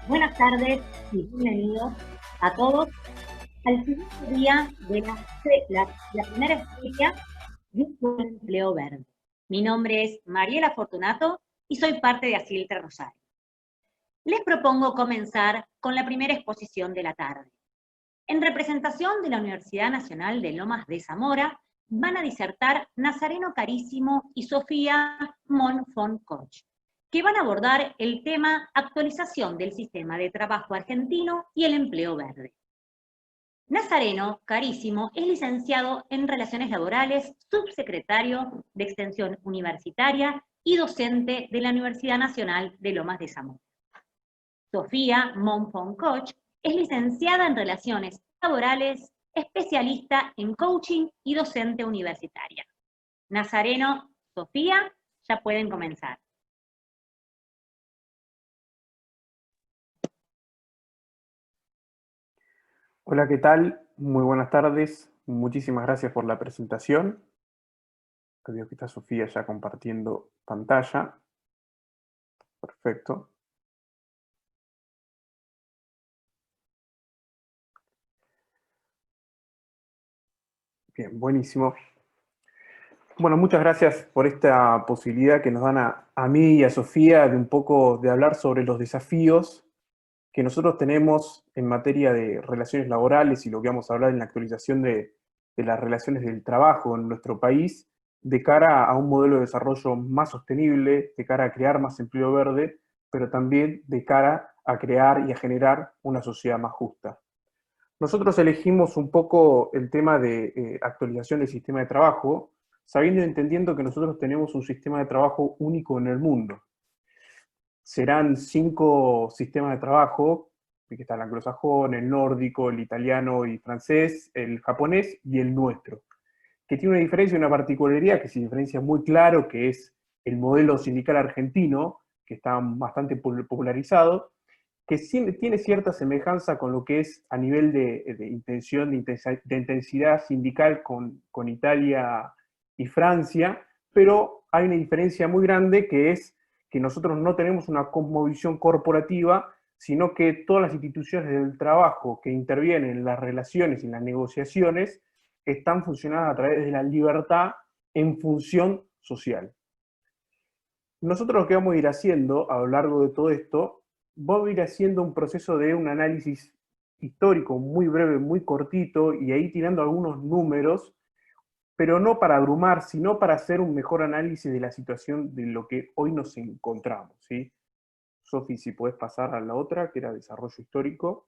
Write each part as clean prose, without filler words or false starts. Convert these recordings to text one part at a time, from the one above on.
Buenas tardes y bienvenidos a todos al segundo día de la primera feria de un empleo verde. Mi nombre es Mariela Fortunato y soy parte de Aciltra Rosario. Les propongo comenzar con la primera exposición de la tarde. En representación de la Universidad Nacional de Lomas de Zamora, van a disertar Nazareno Carísimo y Sofía Monfon-Koch, que van a abordar el tema actualización del sistema de trabajo argentino y el empleo verde. Nazareno Carísimo es licenciado en Relaciones Laborales, subsecretario de Extensión Universitaria y docente de la Universidad Nacional de Lomas de Zamora. Sofía Monfon-Koch es licenciada en Relaciones Laborales, especialista en coaching y docente universitaria. Nazareno, Sofía, ya pueden comenzar. Hola, ¿qué tal? Muy buenas tardes. Muchísimas gracias por la presentación. Veo que está Sofía ya compartiendo pantalla. Perfecto. Bien, buenísimo. Bueno, muchas gracias por esta posibilidad que nos dan a mí y a Sofía de un poco de hablar sobre los desafíos que nosotros tenemos en materia de relaciones laborales y lo que vamos a hablar en la actualización de las relaciones del trabajo en nuestro país de cara a un modelo de desarrollo más sostenible, de cara a crear más empleo verde, pero también de cara a crear y a generar una sociedad más justa. Nosotros elegimos un poco el tema de actualización del sistema de trabajo, sabiendo y entendiendo que nosotros tenemos un sistema de trabajo único en el mundo. Serán 5 sistemas de trabajo, que está el anglosajón, el nórdico, el italiano y francés, el japonés y el nuestro, que tiene una diferencia y una particularidad que se diferencia muy claro, que es el modelo sindical argentino, que está bastante popularizado, que tiene cierta semejanza con lo que es a nivel de intención, de intensidad sindical con Italia y Francia, pero hay una diferencia muy grande que es que nosotros no tenemos una cosmovisión corporativa, sino que todas las instituciones del trabajo que intervienen en las relaciones y en las negociaciones están funcionadas a través de la libertad en función social. Nosotros lo que vamos a ir haciendo a lo largo de todo esto, vamos a ir haciendo un proceso de un análisis histórico muy breve, muy cortito, y ahí tirando algunos números, pero no para abrumar, sino para hacer un mejor análisis de la situación de lo que hoy nos encontramos, ¿sí? Sofi, si podés pasar a la otra, que era desarrollo histórico,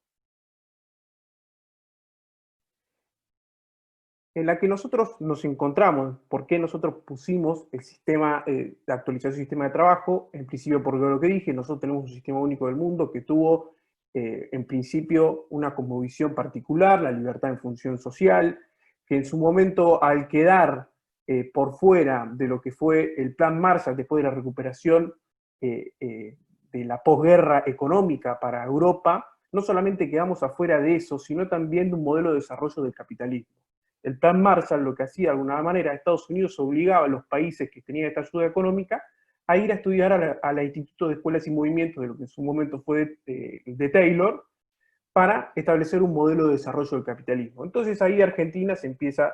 en la que nosotros nos encontramos, por qué nosotros pusimos el sistema de actualización del sistema de trabajo, en principio por lo que dije, nosotros tenemos un sistema único del mundo que tuvo en principio una cosmovisión particular, la libertad en función social, que en su momento al quedar por fuera de lo que fue el plan Marshall después de la recuperación de la posguerra económica para Europa, no solamente quedamos afuera de eso, sino también de un modelo de desarrollo del capitalismo. El plan Marshall lo que hacía de alguna manera, Estados Unidos obligaba a los países que tenían esta ayuda económica a ir a estudiar a la Instituto de Escuelas y Movimientos, de lo que en su momento fue de Taylor, para establecer un modelo de desarrollo del capitalismo. Entonces ahí Argentina se empieza,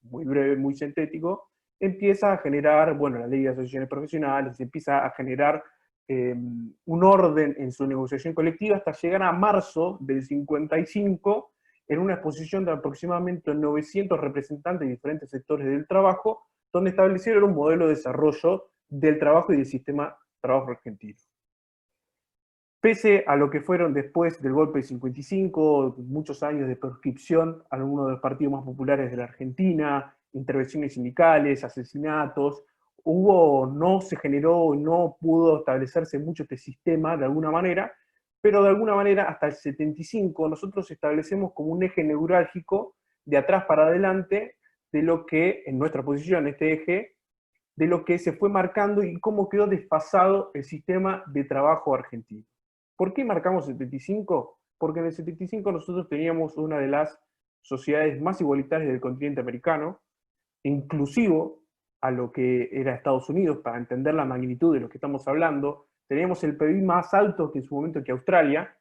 muy breve, muy sintético, empieza a generar, bueno, la ley de asociaciones profesionales, se empieza a generar un orden en su negociación colectiva hasta llegar a marzo del 55 en una exposición de aproximadamente 900 representantes de diferentes sectores del trabajo, donde establecieron un modelo de desarrollo del trabajo y del sistema de trabajo argentino. Pese a lo que fueron después del golpe de 55, muchos años de proscripción a uno de los partidos más populares de la Argentina, intervenciones sindicales, asesinatos, no se generó, no pudo establecerse mucho este sistema de alguna manera, pero de alguna manera hasta el 75 nosotros establecemos como un eje neurálgico de atrás para adelante de lo que, en nuestra posición, este eje, de lo que se fue marcando y cómo quedó desfasado el sistema de trabajo argentino. ¿Por qué marcamos el 75? Porque en el 75 nosotros teníamos una de las sociedades más igualitarias del continente americano, inclusivo a lo que era Estados Unidos, para entender la magnitud de lo que estamos hablando. Teníamos el PIB más alto que en su momento que Australia,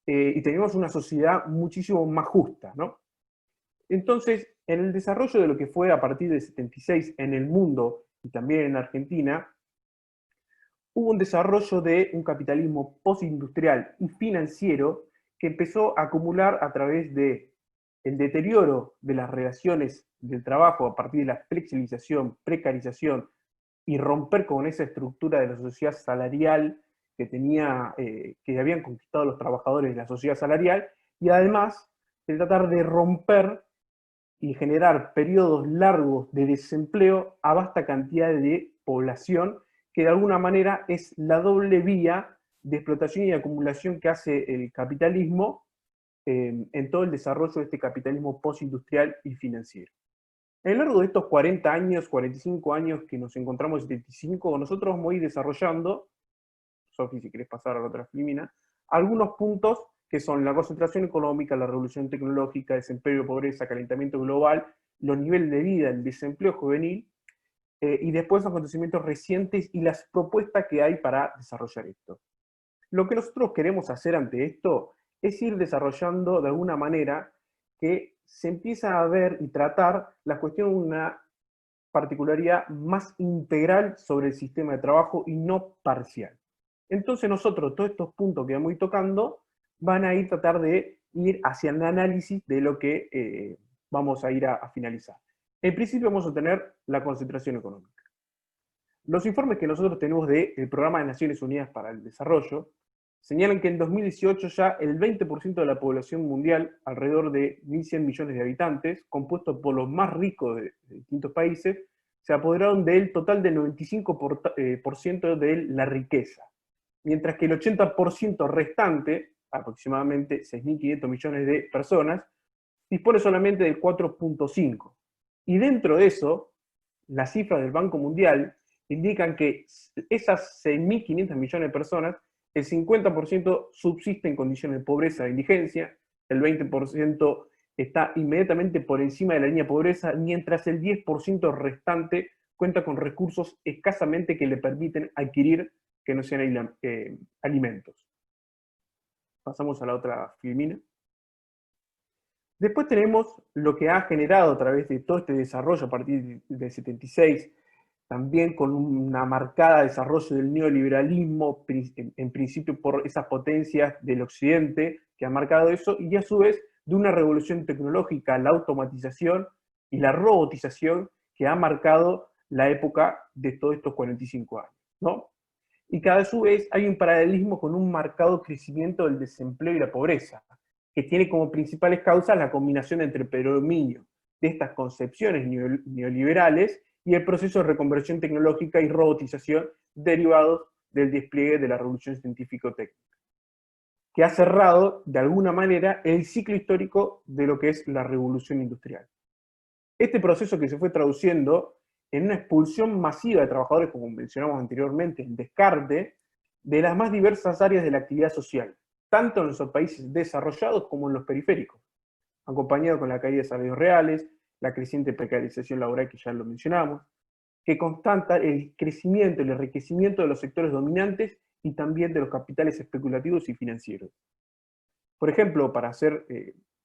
y teníamos una sociedad muchísimo más justa, ¿no? Entonces, en el desarrollo de lo que fue a partir del 76 en el mundo y también en Argentina, hubo un desarrollo de un capitalismo postindustrial y financiero que empezó a acumular a través de el deterioro de las relaciones del trabajo a partir de la flexibilización, precarización y romper con esa estructura de la sociedad salarial que tenía, que habían conquistado los trabajadores de la sociedad salarial, y además de tratar de romper y generar periodos largos de desempleo a vasta cantidad de población, que de alguna manera es la doble vía de explotación y acumulación que hace el capitalismo en todo el desarrollo de este capitalismo postindustrial y financiero. A lo largo de estos 40 años, 45 años que nos encontramos en 75, nosotros vamos a ir desarrollando, Sofi, si querés pasar a la otra filmina, algunos puntos que son la concentración económica, la revolución tecnológica, desempleo, pobreza, calentamiento global, los niveles de vida, el desempleo juvenil, y después los acontecimientos recientes y las propuestas que hay para desarrollar esto. Lo que nosotros queremos hacer ante esto es ir desarrollando de alguna manera que se empieza a ver y tratar la cuestión de una particularidad más integral sobre el sistema de trabajo y no parcial. Entonces nosotros, todos estos puntos que vamos a ir tocando, van a ir tratar de ir hacia el análisis de lo que vamos a ir a finalizar. En principio vamos a tener la concentración económica. Los informes que nosotros tenemos del Programa de Naciones Unidas para el Desarrollo señalan que en 2018 ya el 20% de la población mundial, alrededor de 1.100 millones de habitantes, compuesto por los más ricos de distintos países, se apoderaron del total del 95% de la riqueza, mientras que el 80% restante, aproximadamente 6.500 millones de personas, dispone solamente del 4.5%. Y dentro de eso, las cifras del Banco Mundial indican que esas 6.500 millones de personas, el 50% subsiste en condiciones de pobreza e indigencia, el 20% está inmediatamente por encima de la línea de pobreza, mientras el 10% restante cuenta con recursos escasamente que le permiten adquirir que no sean alimentos. Pasamos a la otra filmina. Después tenemos lo que ha generado a través de todo este desarrollo a partir del 76, también con una marcada desarrollo del neoliberalismo, en principio por esas potencias del occidente que han marcado eso, y a su vez de una revolución tecnológica, la automatización y la robotización que ha marcado la época de todos estos 45 años, ¿no? Y cada su vez hay un paralelismo con un marcado crecimiento del desempleo y la pobreza, que tiene como principales causas la combinación entre el predominio de estas concepciones neoliberales y el proceso de reconversión tecnológica y robotización derivados del despliegue de la revolución científico-técnica, que ha cerrado, de alguna manera, el ciclo histórico de lo que es la revolución industrial. Este proceso que se fue traduciendo en una expulsión masiva de trabajadores, como mencionamos anteriormente, el descarte, de las más diversas áreas de la actividad social, tanto en los países desarrollados como en los periféricos, acompañado con la caída de salarios reales, la creciente precarización laboral que ya lo mencionamos, que constata el crecimiento, el enriquecimiento de los sectores dominantes y también de los capitales especulativos y financieros. Por ejemplo, para hacer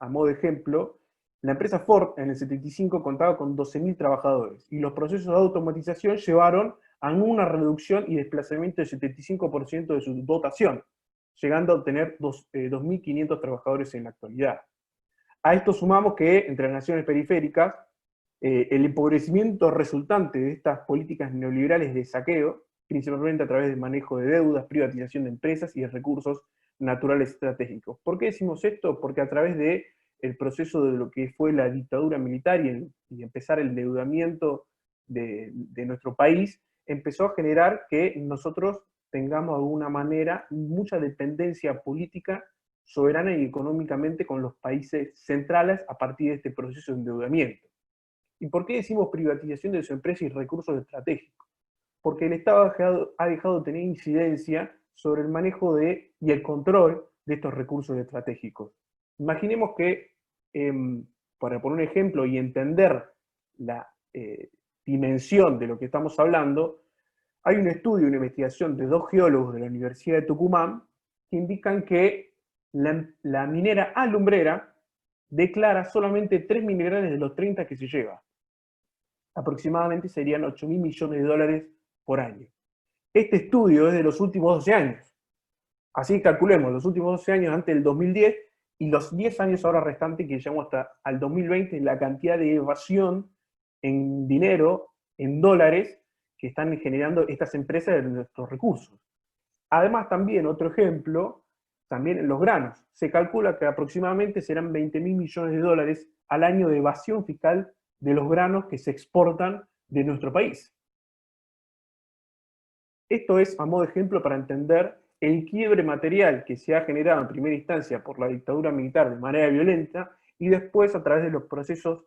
a modo de ejemplo, la empresa Ford en el 75 contaba con 12.000 trabajadores y los procesos de automatización llevaron a una reducción y desplazamiento del 75% de su dotación, llegando a obtener 2.500 trabajadores en la actualidad. A esto sumamos que entre las naciones periféricas, el empobrecimiento resultante de estas políticas neoliberales de saqueo, principalmente a través del manejo de deudas, privatización de empresas y de recursos naturales estratégicos. ¿Por qué decimos esto? Porque a través de el proceso de lo que fue la dictadura militar y empezar el endeudamiento de nuestro país, empezó a generar que nosotros tengamos de alguna manera mucha dependencia política, soberana y económicamente con los países centrales a partir de este proceso de endeudamiento. ¿Y por qué decimos privatización de su empresa y recursos estratégicos? Porque el Estado ha dejado de tener incidencia sobre el manejo y el control de estos recursos estratégicos. Imaginemos que, para poner un ejemplo y entender la dimensión de lo que estamos hablando, hay un estudio, una investigación de 2 geólogos de la Universidad de Tucumán que indican que la minera Alumbrera declara solamente 3 minerales de los 30 que se lleva. Aproximadamente serían 8.000 millones de dólares por año. Este estudio es de los últimos 12 años. Así calculemos, los últimos 12 años antes del 2010 y los 10 años ahora restantes que llegamos hasta al 2020, la cantidad de evasión en dinero, en dólares, que están generando estas empresas de nuestros recursos. Además, también, otro ejemplo, también en los granos. Se calcula que aproximadamente serán 20.000 millones de dólares al año de evasión fiscal de los granos que se exportan de nuestro país. Esto es a modo de ejemplo para entender el quiebre material que se ha generado en primera instancia por la dictadura militar de manera violenta y después a través de los procesos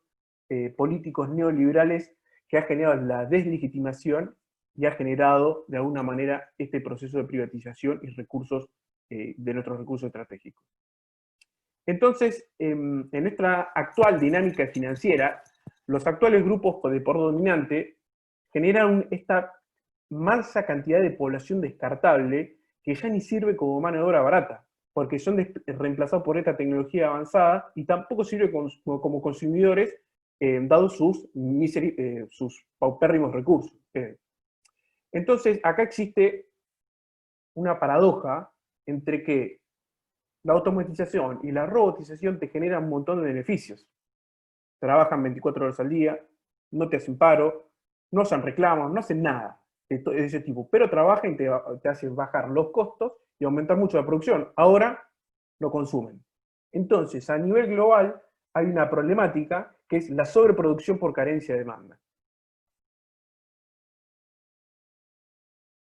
políticos neoliberales que ha generado la deslegitimación y ha generado de alguna manera este proceso de privatización y recursos de nuestros recursos estratégicos. Entonces, en nuestra actual dinámica financiera, los actuales grupos de poder dominante generan esta mansa cantidad de población descartable que ya ni sirve como mano de obra barata, porque son reemplazados por esta tecnología avanzada y tampoco sirve como consumidores dados sus paupérrimos recursos. Entonces, acá existe una paradoja entre que la automatización y la robotización te generan un montón de beneficios. Trabajan 24 horas al día, no te hacen paro, no hacen reclamos, no hacen nada de ese tipo, pero trabajan y te hacen bajar los costos y aumentar mucho la producción. Ahora lo consumen. Entonces, a nivel global, hay una problemática que es la sobreproducción por carencia de demanda.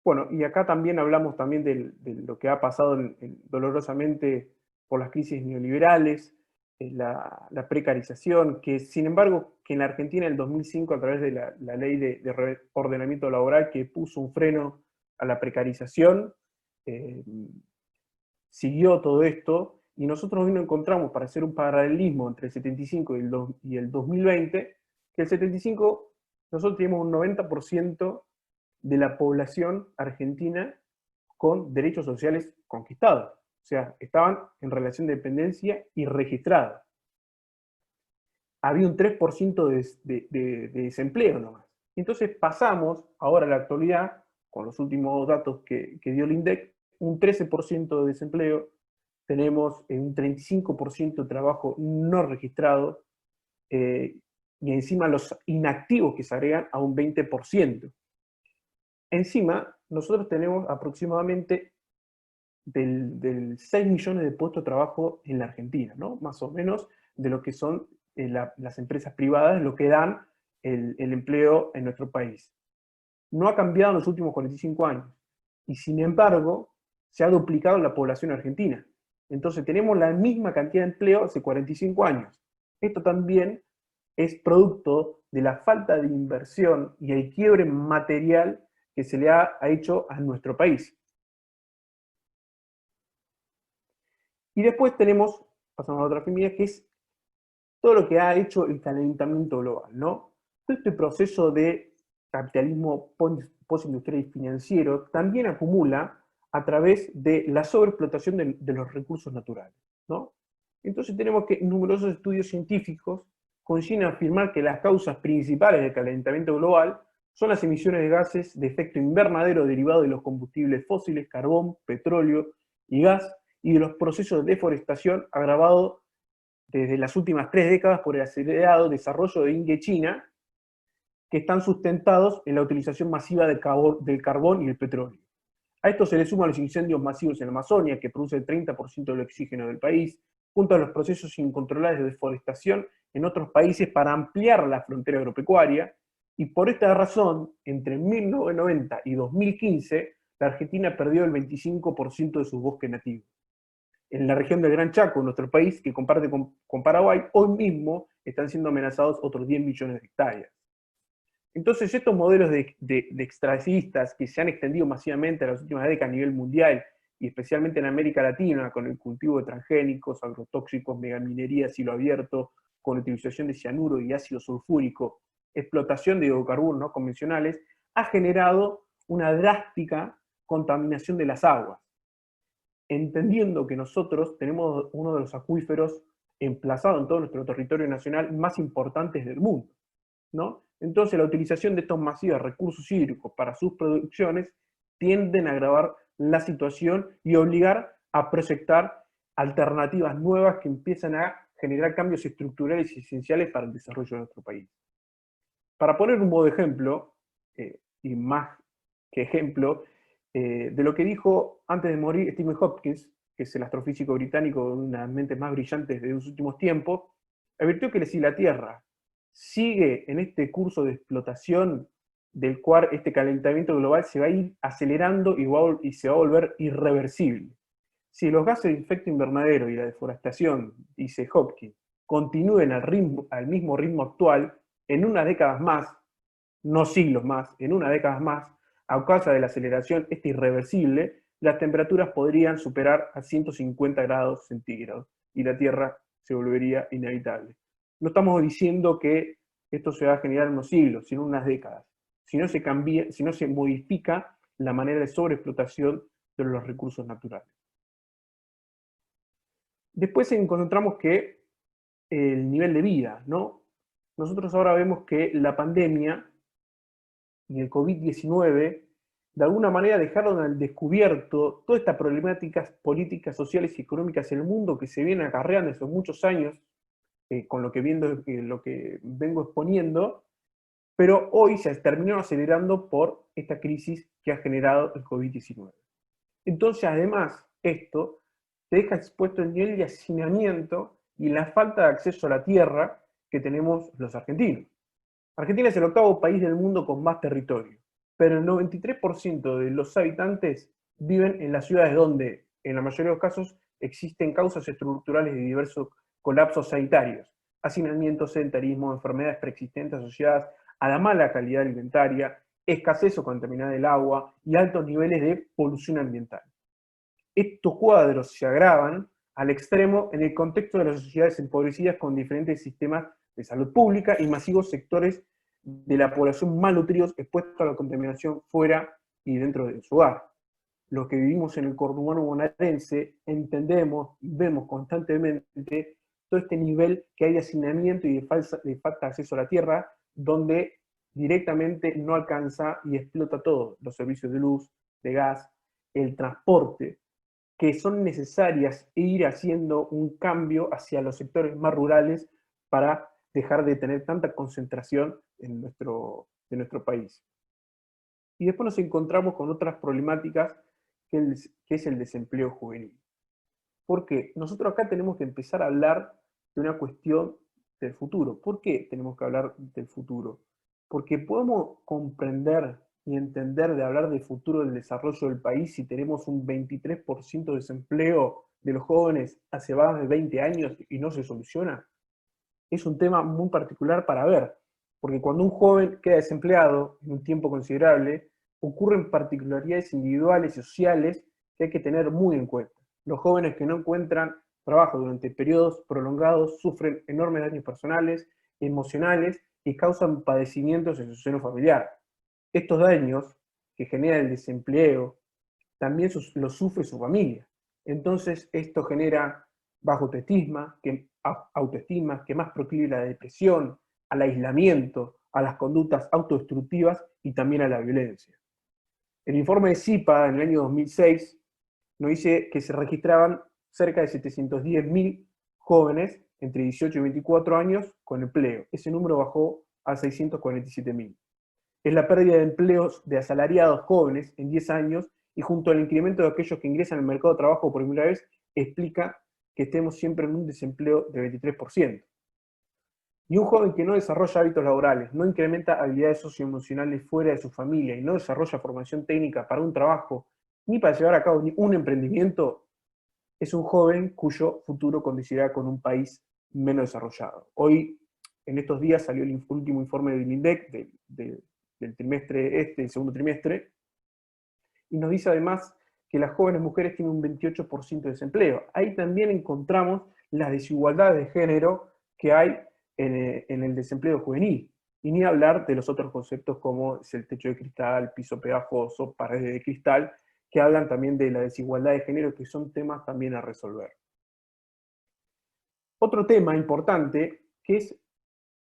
Bueno, y acá también hablamos también de lo que ha pasado dolorosamente por las crisis neoliberales, la precarización, que sin embargo, que en la Argentina en el 2005, a través de la ley de ordenamiento laboral que puso un freno a la precarización, siguió todo esto, y nosotros hoy nos encontramos, para hacer un paralelismo entre el 75 y el 2020, que el 75 nosotros tenemos un 90% de la población argentina con derechos sociales conquistados. O sea, estaban en relación de dependencia y registrados. Había un 3% de desempleo nomás. Entonces pasamos ahora a la actualidad, con los últimos datos que dio el INDEC, un 13% de desempleo, tenemos un 35% de trabajo no registrado, y encima los inactivos que se agregan a un 20%. Encima, nosotros tenemos aproximadamente del 6 millones de puestos de trabajo en la Argentina, ¿no? Más o menos de lo que son las empresas privadas, lo que dan el empleo en nuestro país. No ha cambiado en los últimos 45 años, y sin embargo, se ha duplicado la población argentina. Entonces tenemos la misma cantidad de empleo hace 45 años. Esto también es producto de la falta de inversión y el quiebre material que se le ha hecho a nuestro país. Y después tenemos, pasamos a otra familia, que es todo lo que ha hecho el calentamiento global, ¿no? Todo este proceso de capitalismo postindustrial y financiero también acumula a través de la sobreexplotación de los recursos naturales, ¿no? Entonces tenemos que numerosos estudios científicos coinciden a afirmar que las causas principales del calentamiento global son las emisiones de gases de efecto invernadero derivados de los combustibles fósiles, carbón, petróleo y gas, y de los procesos de deforestación agravados desde las últimas 3 décadas por el acelerado desarrollo de India y China, que están sustentados en la utilización masiva del carbón y el petróleo. A esto se le suman los incendios masivos en la Amazonia, que produce el 30% del oxígeno del país, junto a los procesos incontrolables de deforestación en otros países para ampliar la frontera agropecuaria, y por esta razón, entre 1990 y 2015, la Argentina perdió el 25% de sus bosques nativos. En la región del Gran Chaco, nuestro país, que comparte con Paraguay, hoy mismo están siendo amenazados otros 10 millones de hectáreas. Entonces, estos modelos de extractivistas que se han extendido masivamente en las últimas décadas a nivel mundial, y especialmente en América Latina, con el cultivo de transgénicos, agrotóxicos, megaminería a cielo abierto, con la utilización de cianuro y ácido sulfúrico, explotación de hidrocarburos no convencionales, ha generado una drástica contaminación de las aguas. entendiendo que nosotros tenemos uno de los acuíferos emplazados en todo nuestro territorio nacional más importantes del mundo, ¿no? Entonces la utilización de estos masivos recursos hídricos para sus producciones tienden a agravar la situación y obligar a proyectar alternativas nuevas que empiezan a generar cambios estructurales y esenciales para el desarrollo de nuestro país. Para poner un modo de ejemplo, y más que ejemplo, de lo que dijo antes de morir Stephen Hopkins, que es el astrofísico británico, una de las mentes más brillantes de los últimos tiempos, advirtió que si la Tierra sigue en este curso de explotación del cual este calentamiento global se va a ir acelerando y se va a volver irreversible. Si los gases de efecto invernadero y la deforestación, dice Hopkins, continúen al mismo ritmo actual, en unas décadas más, no siglos más, en unas décadas más, a causa de la aceleración irreversible, las temperaturas podrían superar a 150 grados centígrados y la Tierra se volvería inhabitable. No estamos diciendo que esto se va a generar en unos siglos, sino en unas décadas. Si no se modifica la manera de sobreexplotación de los recursos naturales. Después encontramos que el nivel de vida, ¿no? Nosotros ahora vemos que la pandemia y el COVID-19 de alguna manera dejaron al descubierto todas estas problemáticas políticas, sociales y económicas en el mundo que se vienen acarreando desde muchos años, con lo que vengo exponiendo, pero hoy se terminó acelerando por esta crisis que ha generado el COVID-19. Entonces, además, esto te deja expuesto el nivel de hacinamiento y la falta de acceso a la tierra que tenemos los argentinos. Argentina es el octavo país del mundo con más territorio, pero el 93% de los habitantes viven en las ciudades donde, en la mayoría de los casos, existen causas estructurales de diversos colapsos sanitarios, hacinamiento, sedentarismo, enfermedades preexistentes asociadas a la mala calidad alimentaria, escasez o contaminación del agua y altos niveles de polución ambiental. Estos cuadros se agravan al extremo en el contexto de las sociedades empobrecidas con diferentes sistemas de salud pública y masivos sectores de la población malnutridos expuestos a la contaminación fuera y dentro de su hogar. Los que vivimos en el conurbano bonaerense entendemos y vemos constantemente todo este nivel que hay de hacinamiento y de falta de acceso a la tierra, donde directamente no alcanza y explota todo, los servicios de luz, de gas, el transporte, que son necesarias ir haciendo un cambio hacia los sectores más rurales para dejar de tener tanta concentración de nuestro país. Y después nos encontramos con otras problemáticas que es el desempleo juvenil. Porque nosotros acá tenemos que empezar a hablar de una cuestión del futuro. ¿Por qué tenemos que hablar del futuro? Porque podemos comprender y entender de hablar del futuro del desarrollo del país si tenemos un 23% de desempleo de los jóvenes hace más de 20 años y no se soluciona. Es un tema muy particular para ver, porque cuando un joven queda desempleado en un tiempo considerable, ocurren particularidades individuales y sociales que hay que tener muy en cuenta. Los jóvenes que no encuentran trabajo durante periodos prolongados sufren enormes daños personales, emocionales y causan padecimientos en su seno familiar. Estos daños que genera el desempleo también los sufre su familia. Entonces esto genera bajo autoestima, que más proclive a la depresión, al aislamiento, a las conductas autodestructivas y también a la violencia. El informe de CIPA en el año 2006 nos dice que se registraban cerca de 710.000 jóvenes entre 18 y 24 años con empleo. Ese número bajó a 647.000. Es la pérdida de empleos de asalariados jóvenes en 10 años y junto al incremento de aquellos que ingresan al mercado de trabajo por primera vez, explica que estemos siempre en un desempleo de 23%. Y un joven que no desarrolla hábitos laborales, no incrementa habilidades socioemocionales fuera de su familia y no desarrolla formación técnica para un trabajo ni para llevar a cabo un emprendimiento, es un joven cuyo futuro condicionará con un país menos desarrollado. Hoy, en estos días, salió el último informe del INDEC del trimestre el segundo trimestre, y nos dice además que las jóvenes mujeres tienen un 28% de desempleo. Ahí también encontramos las desigualdades de género que hay en el desempleo juvenil. Y ni hablar de los otros conceptos como es el techo de cristal, piso pegajoso, paredes de cristal, que hablan también de la desigualdad de género, que son temas también a resolver. Otro tema importante, que es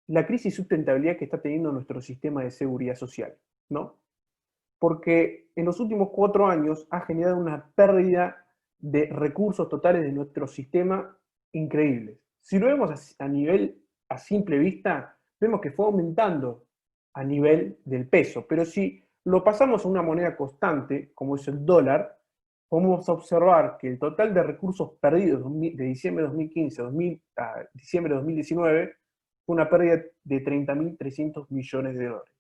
la crisis de sustentabilidad que está teniendo nuestro sistema de seguridad social, ¿no? Porque en los últimos 4 años ha generado una pérdida de recursos totales de nuestro sistema increíbles. Si lo vemos a simple vista, vemos que fue aumentando a nivel del peso, pero si lo pasamos a una moneda constante, como es el dólar, vamos a observar que el total de recursos perdidos de diciembre de 2015 a diciembre de 2019 fue una pérdida de 30.300 millones de dólares,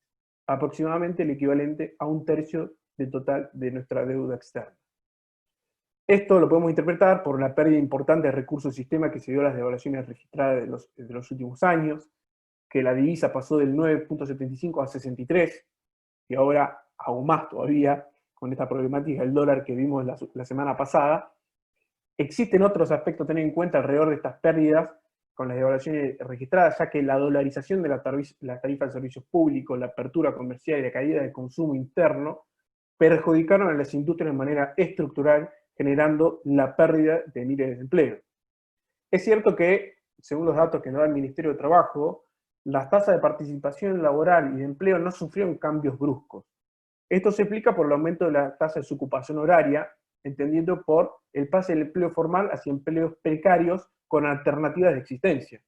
aproximadamente el equivalente a 1/3 del total de nuestra deuda externa. Esto lo podemos interpretar por la pérdida importante de recursos del sistema que se dio a las devaluaciones registradas de los últimos años, que la divisa pasó del 9.75 a 63, y ahora aún más todavía, con esta problemática del dólar que vimos la semana pasada. Existen otros aspectos a tener en cuenta alrededor de estas pérdidas con las devaluaciones registradas, ya que la dolarización de la tarifa de servicios públicos, la apertura comercial y la caída del consumo interno perjudicaron a las industrias de manera estructural, generando la pérdida de miles de empleos. Es cierto que, según los datos que nos da el Ministerio de Trabajo, las tasas de participación laboral y de empleo no sufrieron cambios bruscos. Esto se explica por el aumento de la tasa de desocupación horaria, entendiendo por el pase del empleo formal hacia empleos precarios con alternativas de existencia.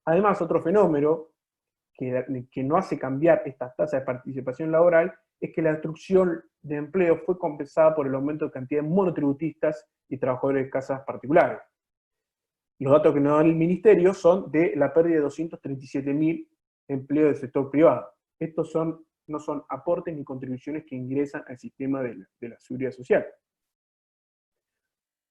Además, otro fenómeno que no hace cambiar estas tasas de participación laboral es que la destrucción de empleo fue compensada por el aumento de cantidad de monotributistas y trabajadores de casas particulares. Los datos que nos da el Ministerio son de la pérdida de 237.000 empleos del sector privado. Estos no son aportes ni contribuciones que ingresan al sistema de la seguridad social.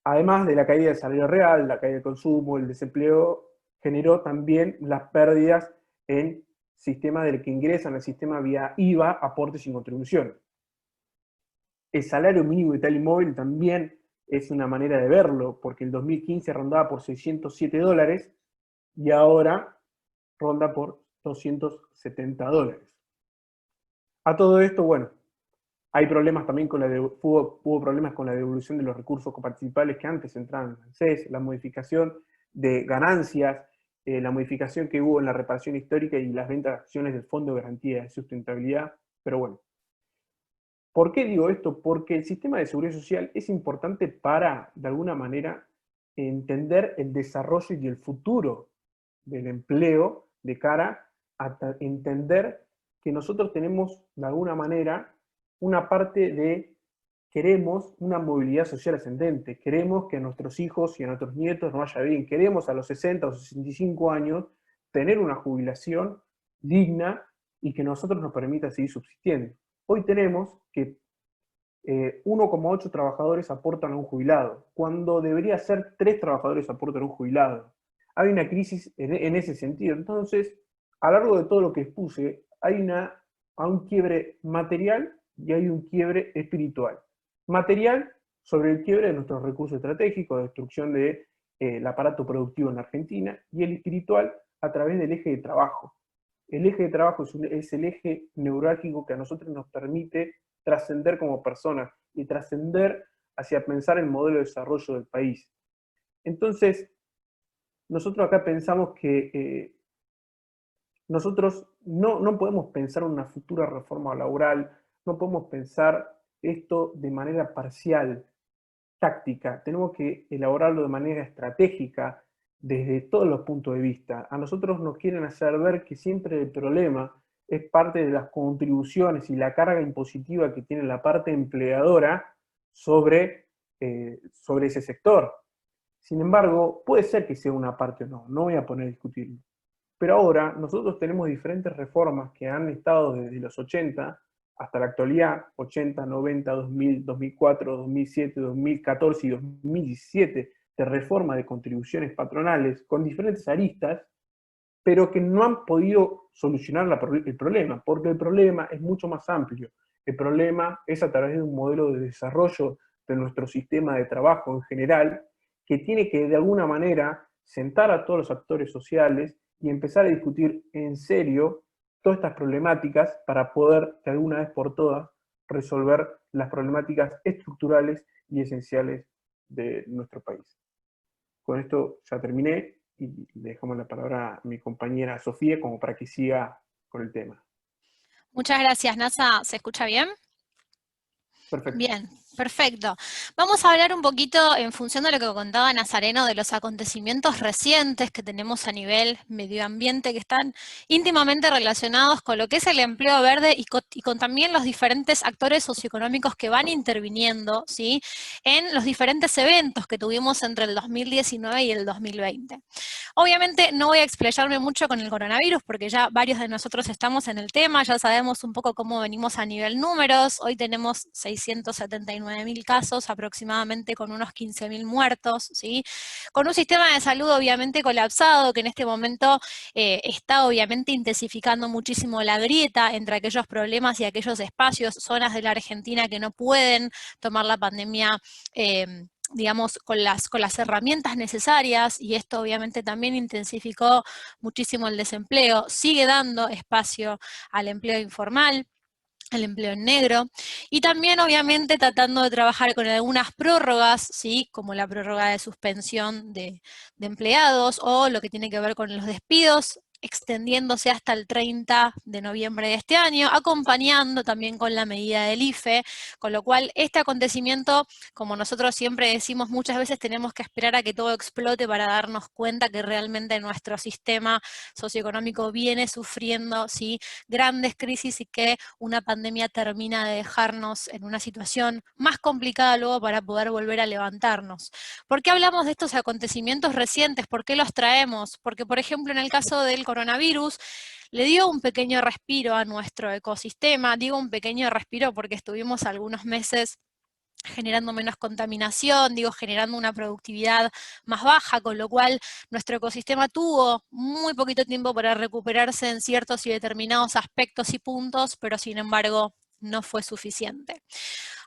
Además de la caída del salario real, la caída del consumo, el desempleo, generó también las pérdidas en sistemas del que ingresan al sistema vía IVA, aportes y contribuciones. El salario mínimo vital y móvil también es una manera de verlo, porque el 2015 rondaba por $607 y ahora ronda por $270. A todo esto, bueno, hay problemas también hubo problemas con la devolución de los recursos coparticipables que antes entraban en el CES, la modificación de ganancias, la modificación que hubo en la reparación histórica y las ventas de acciones del Fondo de Garantía de Sustentabilidad, pero bueno. ¿Por qué digo esto? Porque el sistema de seguridad social es importante para, de alguna manera, entender el desarrollo y el futuro del empleo de cara a entender que nosotros tenemos, de alguna manera, una parte de queremos una movilidad social ascendente, queremos que a nuestros hijos y a nuestros nietos nos vaya bien, queremos a los 60 o 65 años tener una jubilación digna y que nosotros nos permita seguir subsistiendo. Hoy tenemos que 1,8 trabajadores aportan a un jubilado, cuando debería ser 3 trabajadores aportan a un jubilado. Hay una crisis en ese sentido. Entonces, a lo largo de todo lo que expuse, hay un quiebre material y hay un quiebre espiritual. Material sobre el quiebre de nuestros recursos estratégicos, la destrucción del aparato productivo en la Argentina, y el espiritual a través del eje de trabajo. El eje de trabajo es el eje neurálgico que a nosotros nos permite trascender como personas y trascender hacia pensar el modelo de desarrollo del país. Entonces, nosotros acá pensamos que nosotros no podemos pensar una futura reforma laboral, no podemos pensar esto de manera parcial, táctica, tenemos que elaborarlo de manera estratégica desde todos los puntos de vista. A nosotros nos quieren hacer ver que siempre el problema es parte de las contribuciones y la carga impositiva que tiene la parte empleadora sobre ese sector. Sin embargo, puede ser que sea una parte o no voy a poner a discutirlo. Pero ahora nosotros tenemos diferentes reformas que han estado desde los 80 hasta la actualidad, 80, 90, 2000, 2004, 2007, 2014 y 2017, de reforma de contribuciones patronales con diferentes aristas, pero que no han podido solucionar el problema, porque el problema es mucho más amplio. El problema es a través de un modelo de desarrollo de nuestro sistema de trabajo en general, que tiene que de alguna manera sentar a todos los actores sociales y empezar a discutir en serio todas estas problemáticas para poder, de alguna vez por todas, resolver las problemáticas estructurales y esenciales de nuestro país. Con esto ya terminé y le dejamos la palabra a mi compañera Sofía como para que siga con el tema. Muchas gracias, Nasa. ¿Se escucha bien? Perfecto. Bien, perfecto. Vamos a hablar un poquito, en función de lo que contaba Nazareno, de los acontecimientos recientes que tenemos a nivel medio ambiente, que están íntimamente relacionados con lo que es el empleo verde y con también los diferentes actores socioeconómicos que van interviniendo, ¿sí?, en los diferentes eventos que tuvimos entre el 2019 y el 2020. Obviamente no voy a explayarme mucho con el coronavirus porque ya varios de nosotros estamos en el tema, ya sabemos un poco cómo venimos a nivel números. Hoy tenemos 679.000 casos aproximadamente, con unos 15.000 muertos, ¿sí? Con un sistema de salud obviamente colapsado, que en este momento está obviamente intensificando muchísimo la grieta entre aquellos problemas y aquellos espacios, zonas de la Argentina que no pueden tomar la pandemia digamos, con las herramientas necesarias, y esto obviamente también intensificó muchísimo el desempleo, sigue dando espacio al empleo informal, el empleo en negro, y también obviamente tratando de trabajar con algunas prórrogas, ¿sí?, como la prórroga de suspensión de empleados, o lo que tiene que ver con los despidos, extendiéndose hasta el 30 de noviembre de este año, acompañando también con la medida del IFE, con lo cual este acontecimiento, como nosotros siempre decimos, muchas veces tenemos que esperar a que todo explote para darnos cuenta que realmente nuestro sistema socioeconómico viene sufriendo, ¿sí?, grandes crisis, y que una pandemia termina de dejarnos en una situación más complicada luego para poder volver a levantarnos. ¿Por qué hablamos de estos acontecimientos recientes? ¿Por qué los traemos? Porque, por ejemplo, en el caso del coronavirus, le dio un pequeño respiro a nuestro ecosistema. Digo un pequeño respiro porque estuvimos algunos meses generando menos contaminación, generando una productividad más baja, con lo cual nuestro ecosistema tuvo muy poquito tiempo para recuperarse en ciertos y determinados aspectos y puntos, pero sin embargo no fue suficiente.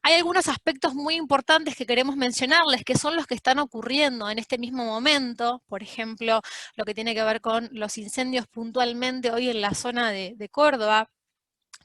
Hay algunos aspectos muy importantes que queremos mencionarles, que son los que están ocurriendo en este mismo momento. Por ejemplo, lo que tiene que ver con los incendios puntualmente hoy en la zona de Córdoba.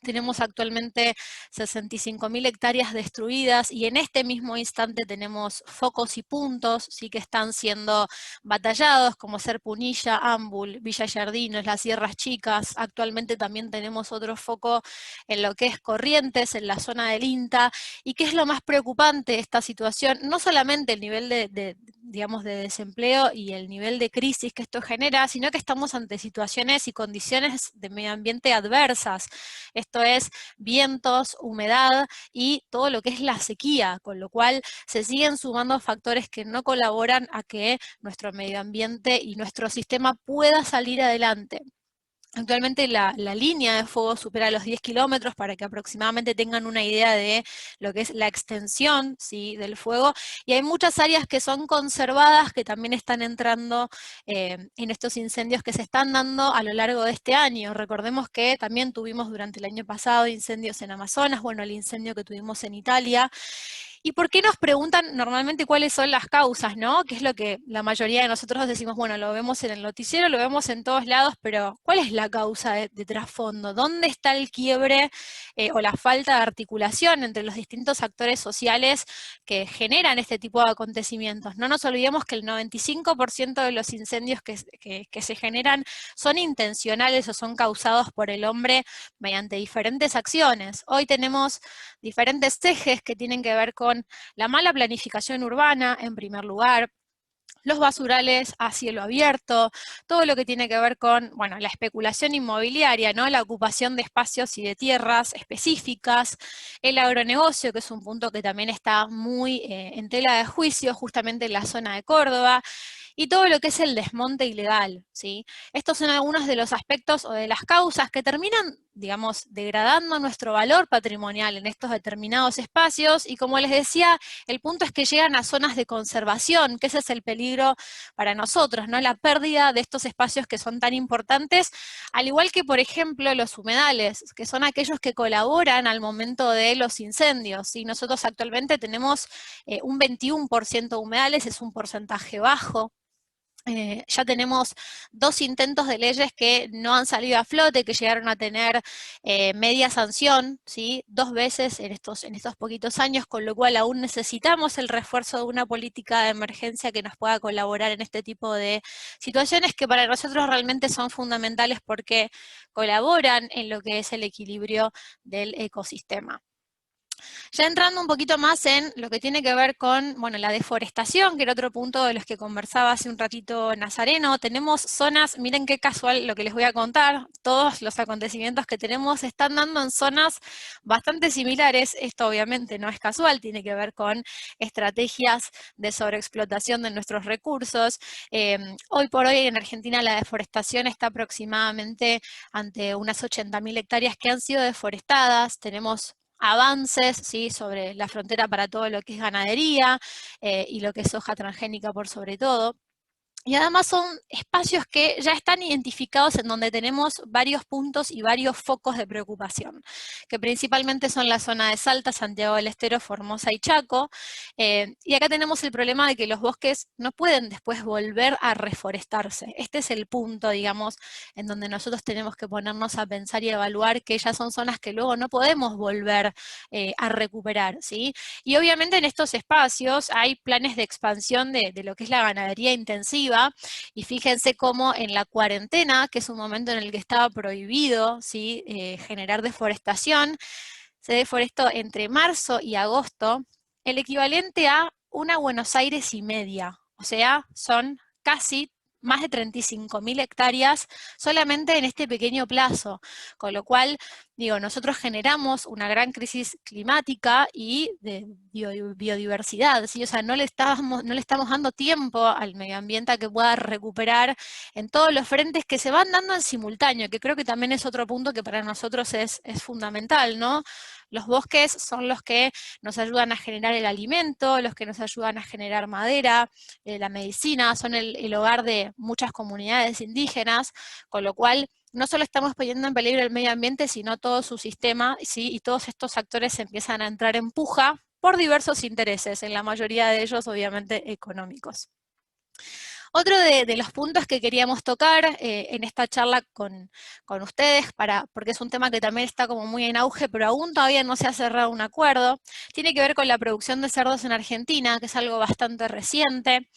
Tenemos actualmente 65.000 hectáreas destruidas, y en este mismo instante tenemos focos y puntos, sí, que están siendo batallados, como ser Punilla, Ambul, Villa Yardinos, las Sierras Chicas. Actualmente también tenemos otro foco en lo que es Corrientes, en la zona del INTA. ¿Y qué es lo más preocupante de esta situación? No solamente el nivel digamos, de desempleo y el nivel de crisis que esto genera, sino que estamos ante situaciones y condiciones de medio ambiente adversas. Esto es vientos, humedad y todo lo que es la sequía, con lo cual se siguen sumando factores que no colaboran a que nuestro medio ambiente y nuestro sistema pueda salir adelante. Actualmente la línea de fuego supera los 10 kilómetros, para que aproximadamente tengan una idea de lo que es la extensión, ¿sí?, del fuego, y hay muchas áreas que son conservadas que también están entrando en estos incendios que se están dando a lo largo de este año. Recordemos que también tuvimos durante el año pasado incendios en Amazonas, bueno, el incendio que tuvimos en Italia. ¿Y por qué nos preguntan normalmente cuáles son las causas, no? Que es lo que la mayoría de nosotros decimos, bueno, lo vemos en el noticiero, lo vemos en todos lados, pero ¿cuál es la causa de trasfondo? ¿Dónde está el quiebre o la falta de articulación entre los distintos actores sociales que generan este tipo de acontecimientos? No nos olvidemos que el 95% de los incendios que se generan son intencionales o son causados por el hombre mediante diferentes acciones. Hoy tenemos diferentes ejes que tienen que ver con la mala planificación urbana, en primer lugar, los basurales a cielo abierto, todo lo que tiene que ver con, bueno, la especulación inmobiliaria, ¿no?, la ocupación de espacios y de tierras específicas, el agronegocio, que es un punto que también está muy en tela de juicio, justamente en la zona de Córdoba, y todo lo que es el desmonte ilegal, ¿sí? Estos son algunos de los aspectos o de las causas que terminan, digamos, degradando nuestro valor patrimonial en estos determinados espacios, y como les decía, el punto es que llegan a zonas de conservación, que ese es el peligro para nosotros, ¿no?, la pérdida de estos espacios que son tan importantes, al igual que, por ejemplo, los humedales, que son aquellos que colaboran al momento de los incendios, ¿sí? Nosotros actualmente tenemos un 21% de humedales, es un porcentaje bajo. Ya tenemos 2 intentos de leyes que no han salido a flote, que llegaron a tener media sanción, ¿sí? 2 veces en estos poquitos años, con lo cual aún necesitamos el refuerzo de una política de emergencia que nos pueda colaborar en este tipo de situaciones que para nosotros realmente son fundamentales porque colaboran en lo que es el equilibrio del ecosistema. Ya entrando un poquito más en lo que tiene que ver con, bueno, la deforestación, que era otro punto de los que conversaba hace un ratito Nazareno, tenemos zonas, miren qué casual lo que les voy a contar, todos los acontecimientos que tenemos se están dando en zonas bastante similares, esto obviamente no es casual, tiene que ver con estrategias de sobreexplotación de nuestros recursos. Hoy por hoy en Argentina la deforestación está aproximadamente ante unas 80.000 hectáreas que han sido deforestadas, tenemos avances, ¿sí?, sobre la frontera para todo lo que es ganadería y lo que es soja transgénica por sobre todo. Y además son espacios que ya están identificados en donde tenemos varios puntos y varios focos de preocupación, que principalmente son la zona de Salta, Santiago del Estero, Formosa y Chaco. Y acá tenemos el problema de que los bosques no pueden después volver a reforestarse. Este es el punto, digamos, en donde nosotros tenemos que ponernos a pensar y evaluar que ya son zonas que luego no podemos volver a recuperar, ¿sí? Y obviamente en estos espacios hay planes de expansión de lo que es la ganadería intensiva, y fíjense cómo en la cuarentena, que es un momento en el que estaba prohibido, ¿sí?, generar deforestación, se deforestó entre marzo y agosto el equivalente a una Buenos Aires y media, o sea, son casi más de 35.000 hectáreas solamente en este pequeño plazo, con lo cual, digo, nosotros generamos una gran crisis climática y de biodiversidad, ¿sí? O sea, no le estamos dando tiempo al medio ambiente a que pueda recuperar en todos los frentes que se van dando en simultáneo, que creo que también es otro punto que para nosotros es fundamental, ¿no? Los bosques son los que nos ayudan a generar el alimento, los que nos ayudan a generar madera, la medicina, son el hogar de muchas comunidades indígenas, con lo cual no solo estamos poniendo en peligro el medio ambiente, sino todo su sistema, ¿sí? Y todos estos actores empiezan a entrar en puja por diversos intereses, en la mayoría de ellos obviamente económicos. Otro de los puntos que queríamos tocar en esta charla con ustedes, porque es un tema que también está como muy en auge, pero aún todavía no se ha cerrado un acuerdo, tiene que ver con la producción de cerdos en Argentina, que es algo bastante reciente,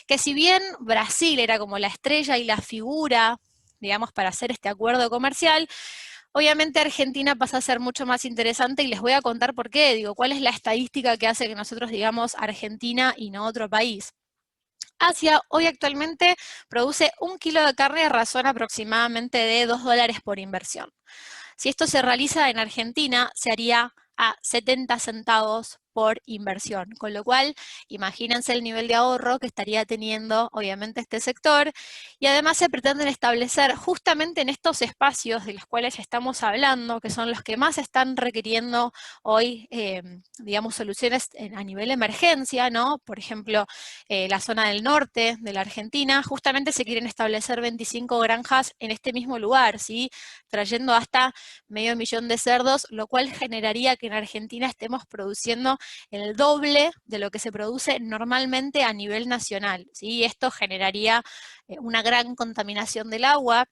que si bien Brasil era como la estrella y la figura, digamos, para hacer este acuerdo comercial, obviamente Argentina pasa a ser mucho más interesante y les voy a contar por qué, digo, cuál es la estadística que hace que nosotros digamos Argentina y no otro país. Asia hoy actualmente produce 1 kilo de carne a razón aproximadamente de $2 por inversión. Si esto se realiza en Argentina, se haría a 70 centavos por inversión, con lo cual imagínense el nivel de ahorro que estaría teniendo obviamente este sector, y además se pretenden establecer justamente en estos espacios de los cuales estamos hablando, que son los que más están requiriendo hoy, digamos, soluciones a nivel emergencia, ¿no? Por ejemplo, la zona del norte de la Argentina, justamente se quieren establecer 25 granjas en este mismo lugar, ¿sí?, trayendo hasta 500.000 de cerdos, lo cual generaría que en Argentina estemos produciendo el doble de lo que se produce normalmente a nivel nacional, ¿sí? Esto generaría una gran contaminación del agua,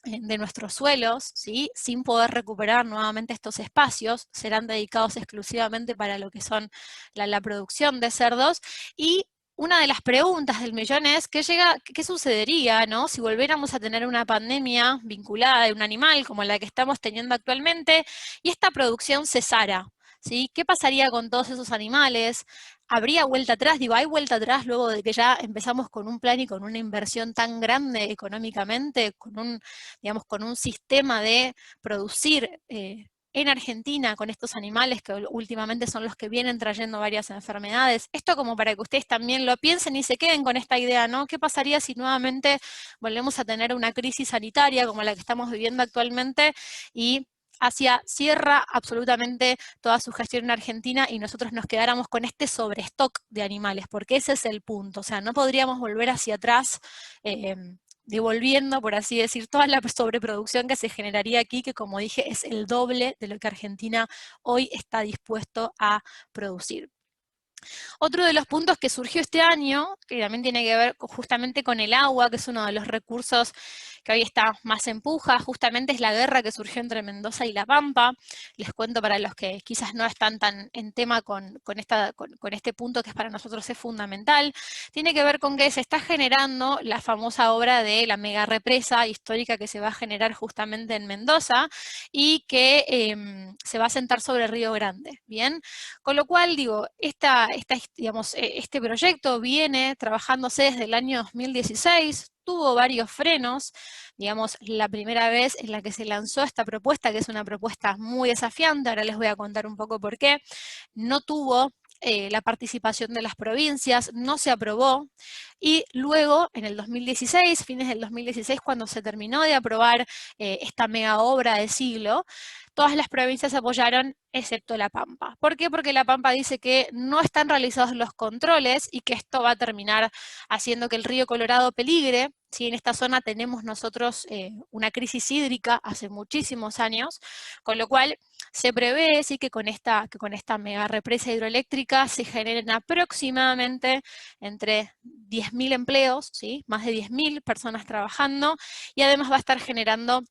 de nuestros suelos, ¿sí?, sin poder recuperar nuevamente estos espacios, serán dedicados exclusivamente para lo que son la producción de cerdos. Y una de las preguntas del millón es, ¿qué sucedería, ¿no?, si volviéramos a tener una pandemia vinculada de un animal como la que estamos teniendo actualmente y esta producción cesara? ¿Sí? ¿Qué pasaría con todos esos animales? ¿Habría vuelta atrás? Digo, ¿hay vuelta atrás luego de que ya empezamos con un plan y con una inversión tan grande económicamente, con un sistema de producir en Argentina con estos animales que últimamente son los que vienen trayendo varias enfermedades? Esto como para que ustedes también lo piensen y se queden con esta idea, ¿no? ¿Qué pasaría si nuevamente volvemos a tener una crisis sanitaria como la que estamos viviendo actualmente y Asia cierra absolutamente toda su gestión en Argentina y nosotros nos quedáramos con este sobrestock de animales? Porque ese es el punto, o sea, no podríamos volver hacia atrás devolviendo, por así decir, toda la sobreproducción que se generaría aquí, que como dije es el doble de lo que Argentina hoy está dispuesto a producir. Otro de los puntos que surgió este año, que también tiene que ver justamente con el agua, que es uno de los recursos que hoy está más en puja, justamente es la guerra que surgió entre Mendoza y La Pampa. Les cuento para los que quizás no están tan en tema con este punto que para nosotros es fundamental. Tiene que ver con que se está generando la famosa obra de la mega represa histórica que se va a generar justamente en Mendoza y que se va a sentar sobre el Río Grande, ¿bien? Con lo cual, digo, este proyecto viene trabajándose desde el año 2016, tuvo varios frenos, digamos, la primera vez en la que se lanzó esta propuesta, que es una propuesta muy desafiante, ahora les voy a contar un poco por qué, no tuvo la participación de las provincias, no se aprobó, y luego, en el 2016, fines del 2016, cuando se terminó de aprobar esta mega obra de siglo, todas las provincias apoyaron, excepto La Pampa. ¿Por qué? Porque La Pampa dice que no están realizados los controles y que esto va a terminar haciendo que el río Colorado peligre. ¿Sí? En esta zona tenemos nosotros una crisis hídrica hace muchísimos años, con lo cual se prevé ¿sí? que con esta mega represa hidroeléctrica se generen aproximadamente entre 10.000 empleos, ¿sí? Más de 10.000 personas trabajando, y además va a estar generando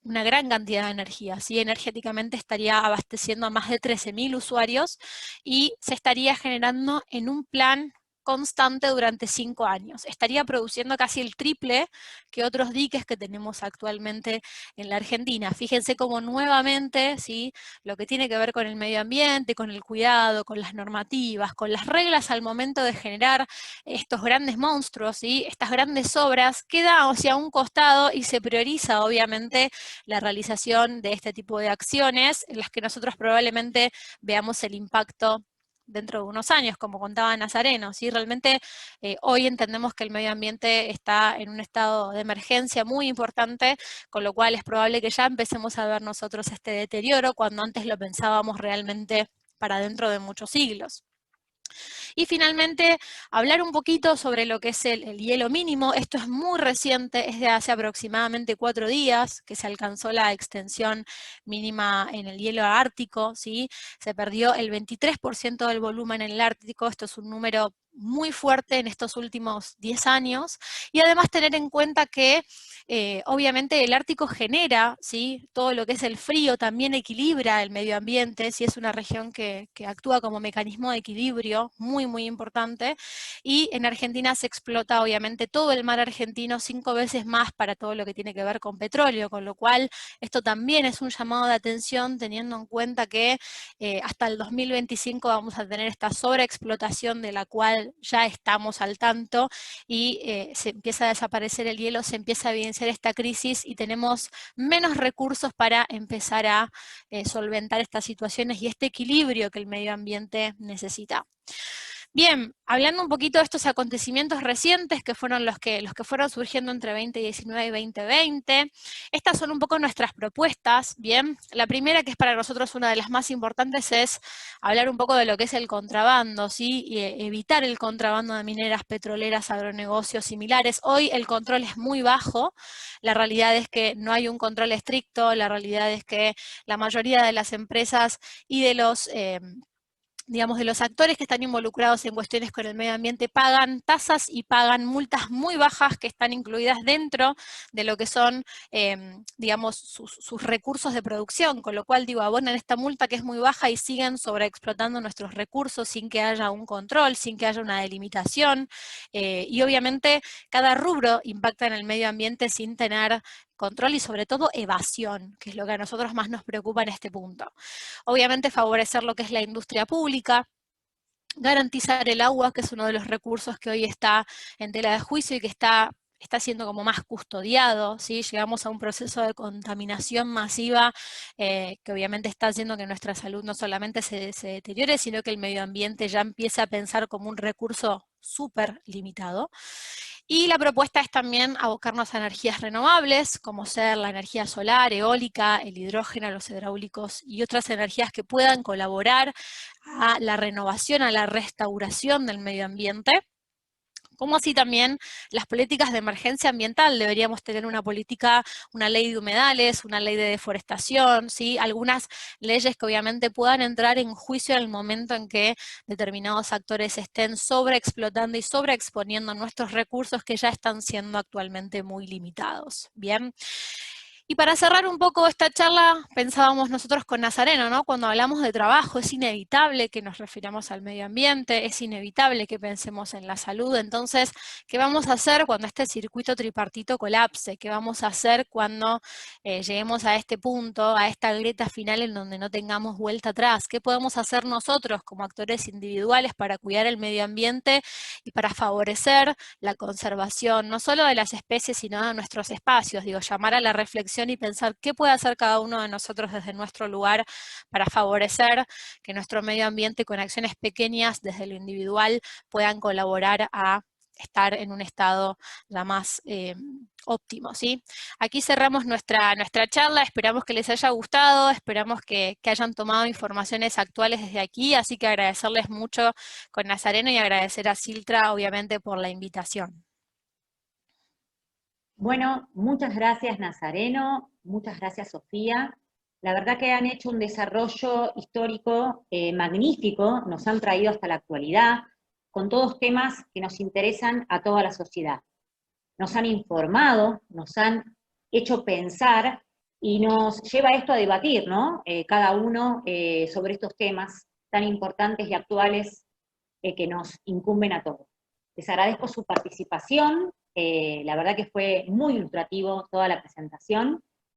una gran cantidad de energía, ¿sí? Energéticamente estaría abasteciendo a más de 13.000 usuarios y se estaría generando en un plan constante durante 5 años. Estaría produciendo casi el triple que otros diques que tenemos actualmente en la Argentina. Fíjense cómo nuevamente, ¿sí? Lo que tiene que ver con el medio ambiente, con el cuidado, con las normativas, con las reglas al momento de generar estos grandes monstruos, ¿sí? Estas grandes obras, queda hacia un costado y se prioriza obviamente la realización de este tipo de acciones en las que nosotros probablemente veamos el impacto dentro de unos años, como contaba Nazareno, ¿sí? Realmente hoy entendemos que el medio ambiente está en un estado de emergencia muy importante, con lo cual es probable que ya empecemos a ver nosotros este deterioro cuando antes lo pensábamos realmente para dentro de muchos siglos. Y finalmente, hablar un poquito sobre lo que es el hielo mínimo. Esto es muy reciente, es de hace aproximadamente 4 días que se alcanzó la extensión mínima en el hielo ártico, ¿sí? Se perdió el 23% del volumen en el Ártico, esto es un número muy fuerte en estos últimos 10 años, y además tener en cuenta que obviamente el Ártico genera, ¿sí? Todo lo que es el frío también equilibra el medio ambiente, ¿sí? Es una región que actúa como mecanismo de equilibrio muy, muy importante, y en Argentina se explota obviamente todo el mar argentino 5 veces más para todo lo que tiene que ver con petróleo, con lo cual esto también es un llamado de atención teniendo en cuenta que hasta el 2025 vamos a tener esta sobreexplotación de la cual ya estamos al tanto, y se empieza a desaparecer el hielo, se empieza a evidenciar esta crisis y tenemos menos recursos para empezar a solventar estas situaciones y este equilibrio que el medio ambiente necesita. Bien, hablando un poquito de estos acontecimientos recientes que fueron los que fueron surgiendo entre 2019 y 2020, estas son un poco nuestras propuestas, bien. La primera, que es para nosotros una de las más importantes, es hablar un poco de lo que es el contrabando, ¿sí? Y evitar el contrabando de mineras, petroleras, agronegocios similares. Hoy el control es muy bajo, la realidad es que no hay un control estricto, la realidad es que la mayoría de las empresas y de los digamos, de los actores que están involucrados en cuestiones con el medio ambiente pagan tasas y pagan multas muy bajas que están incluidas dentro de lo que son, digamos, sus recursos de producción, con lo cual, digo, abonan esta multa que es muy baja y siguen sobreexplotando nuestros recursos sin que haya un control, sin que haya una delimitación, y obviamente cada rubro impacta en el medio ambiente sin tener control y sobre todo evasión, que es lo que a nosotros más nos preocupa en este punto. Obviamente favorecer lo que es la industria pública, garantizar el agua, que es uno de los recursos que hoy está en tela de juicio y que está siendo como más custodiado, ¿sí? Llegamos a un proceso de contaminación masiva que obviamente está haciendo que nuestra salud no solamente se deteriore, sino que el medio ambiente ya empiece a pensar como un recurso súper limitado. Y la propuesta es también abocarnos a energías renovables, como ser la energía solar, eólica, el hidrógeno, los hidráulicos y otras energías que puedan colaborar a la renovación, a la restauración del medio ambiente, Como así también las políticas de emergencia ambiental. Deberíamos tener una política, una ley de humedales, una ley de deforestación, ¿sí? Algunas leyes que obviamente puedan entrar en juicio en el momento en que determinados actores estén sobreexplotando y sobreexponiendo nuestros recursos que ya están siendo actualmente muy limitados. Bien. Y para cerrar un poco esta charla, pensábamos nosotros con Nazareno, ¿no? Cuando hablamos de trabajo, es inevitable que nos refiramos al medio ambiente, es inevitable que pensemos en la salud. Entonces, ¿qué vamos a hacer cuando este circuito tripartito colapse? ¿Qué vamos a hacer cuando lleguemos a este punto, a esta grieta final en donde no tengamos vuelta atrás? ¿Qué podemos hacer nosotros como actores individuales para cuidar el medio ambiente y para favorecer la conservación, no solo de las especies, sino de nuestros espacios? Digo, llamar a la reflexión y pensar qué puede hacer cada uno de nosotros desde nuestro lugar para favorecer que nuestro medio ambiente con acciones pequeñas desde lo individual puedan colaborar a estar en un estado ya más óptimo, ¿sí? Aquí cerramos nuestra charla, esperamos que les haya gustado, esperamos que hayan tomado informaciones actuales desde aquí, así que agradecerles mucho con Nazareno y agradecer a Siltra, obviamente, por la invitación. Bueno, muchas gracias Nazareno, muchas gracias Sofía. La verdad que han hecho un desarrollo histórico magnífico, nos han traído hasta la actualidad, con todos temas que nos interesan a toda la sociedad. Nos han informado, nos han hecho pensar y nos lleva esto a debatir, ¿no? Cada uno sobre estos temas tan importantes y actuales que nos incumben a todos. Les agradezco su participación, la verdad que fue muy ilustrativo toda la presentación,